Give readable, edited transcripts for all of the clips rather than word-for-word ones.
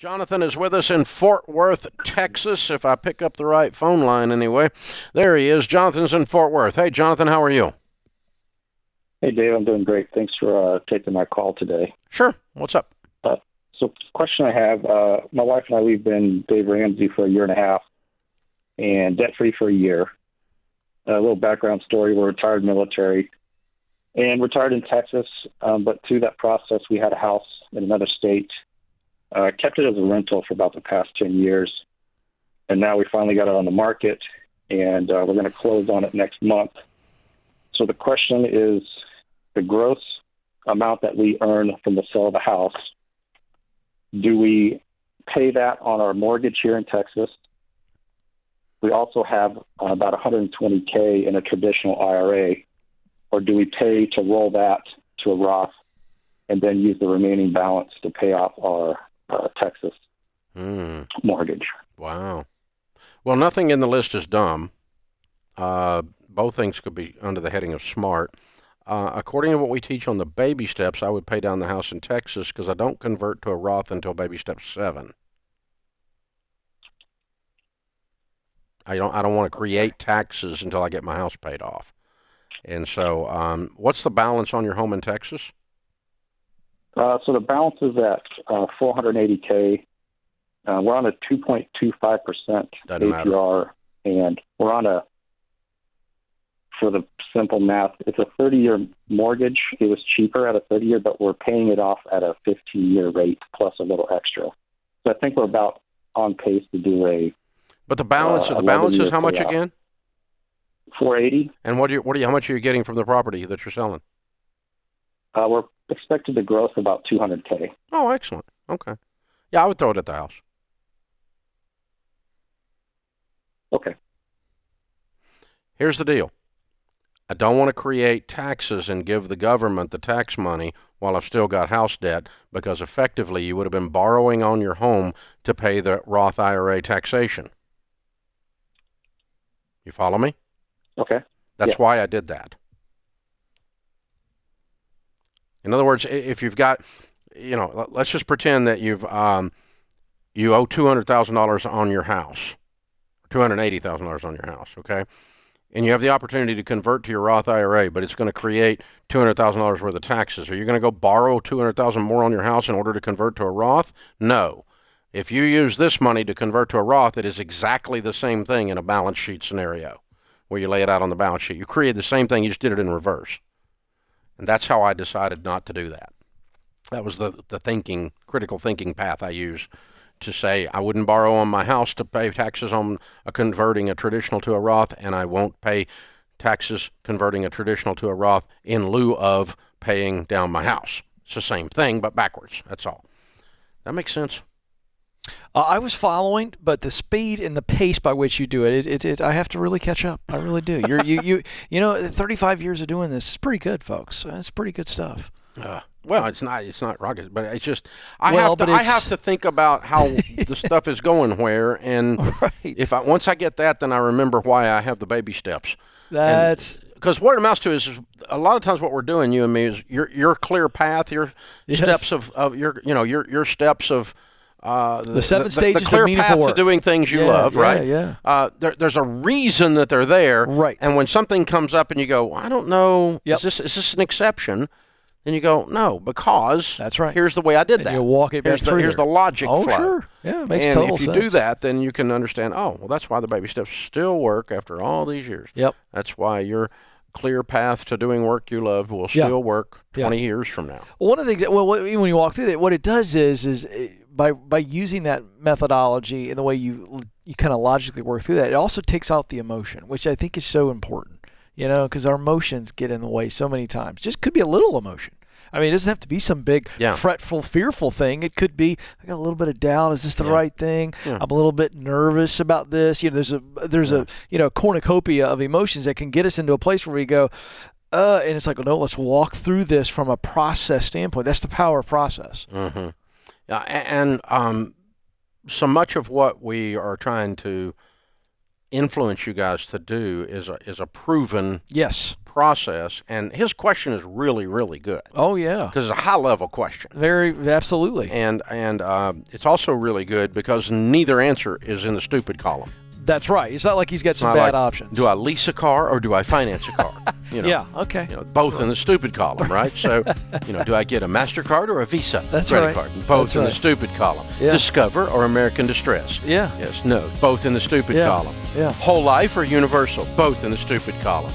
Jonathan is with us in Fort Worth, Texas, if I pick up the right phone line anyway. There he is. Jonathan's in Fort Worth. Hey, Jonathan, how are you? Hey, Dave, I'm doing great. Thanks for taking my call today. Sure. What's up? So, question I have, my wife and I, we've been Dave Ramsey for a year and a half and debt-free for a year. A little background story, we're retired military and retired in Texas, but through that process, we had a house in another state. Kept it as a rental for about the past 10 years, and now we finally got it on the market, and we're going to close on it next month. So the question is, the gross amount that we earn from the sale of the house, do we pay that on our mortgage here in Texas? We also have about $120K in a traditional IRA, or do we pay to roll that to a Roth and then use the remaining balance to pay off our Texas mortgage? Wow. Well, nothing in the list is dumb. Both things could be under the heading of smart. According to what we teach on the baby steps, I would pay down the house in Texas because I don't convert to a Roth until baby step 7. I don't want to create taxes until I get my house paid off. And so, what's the balance on your home in Texas? So the balance is at $480K. We're on a 2.25% APR, and we're on for the simple math, it's a 30-year mortgage. It was cheaper at a 30-year, but we're paying it off at a 15-year rate plus a little extra. So I think we're about on pace to do a. But the balance is how much again? 480. And how much are you getting from the property that you're selling? We're expected to gross about $200K. Oh, excellent. Okay. Yeah, I would throw it at the house. Okay. Here's the deal. I don't want to create taxes and give the government the tax money while I've still got house debt, because effectively you would have been borrowing on your home to pay the Roth IRA taxation. You follow me? Okay. That's why I did that. In other words, if you've got, let's just pretend that you owe $200,000 on your house, $280,000 on your house, okay? And you have the opportunity to convert to your Roth IRA, but it's going to create $200,000 worth of taxes. Are you going to go borrow $200,000 more on your house in order to convert to a Roth? No. If you use this money to convert to a Roth, it is exactly the same thing in a balance sheet scenario where you lay it out on the balance sheet. You created the same thing, you just did it in reverse. And that's how I decided not to do that. That was the critical thinking path I used to say I wouldn't borrow on my house to pay taxes on converting a traditional to a Roth, and I won't pay taxes converting a traditional to a Roth in lieu of paying down my house. It's the same thing, but backwards. That's all. That makes sense? I was following, but the speed and the pace by which you do it, I have to really catch up. I really do. You 35 years of doing this is pretty good, folks. It's pretty good stuff. Well, it's not rocket, but it's just I have to think about how the stuff is going where, and right. Once I get that, then I remember why I have the baby steps. That's because what it amounts to is a lot of times what we're doing, you and me, is your clear path, your steps of your steps of the 7 stages the clear of meaningful path work. to doing things you love, right? Yeah. There's a reason that they're there, right? And when something comes up and you go, I don't know, yep. is this an exception? Then you go, no, because that's right. Here's the way I did and that. You walk it back through. Here's the logic flow. Sure. Yeah, it makes and total sense. And if you do that, then you can understand, that's why the baby steps still work after all these years. Yep. That's why your clear path to doing work you love will still work 20 years from now. Well, one of the things, when you walk through that, what it does is by using that methodology and the way you kind of logically work through that, it also takes out the emotion, which I think is so important. Because our emotions get in the way so many times. Just could be a little emotion. I mean, it doesn't have to be some big, fretful, fearful thing. It could be, I got a little bit of doubt. Is this the right thing? Yeah. I'm a little bit nervous about this. There's a cornucopia of emotions that can get us into a place where we go, and it's like, no, let's walk through this from a process standpoint. That's the power of process. Mm-hmm. Yeah, and so much of what we are trying to influence you guys to do is a proven process, and his question is really, really good Oh yeah. because it's a high-level question. Absolutely. And it's also really good because neither answer is in the stupid column. That's right. It's not like he's got some Not bad like, options. Do I lease a car or do I finance a car? Yeah. Okay. Both in the stupid column, right? So, do I get a MasterCard or a Visa That's credit right. card? Both That's in the right. stupid column. Yeah. Discover or American Distress? Yeah. Yes, no. Both in the stupid Yeah. column. Yeah. Whole life or universal? Both in the stupid column.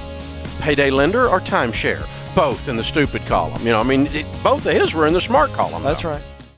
Payday lender or timeshare? Both in the stupid column. Both of his were in the smart column. That's though. right.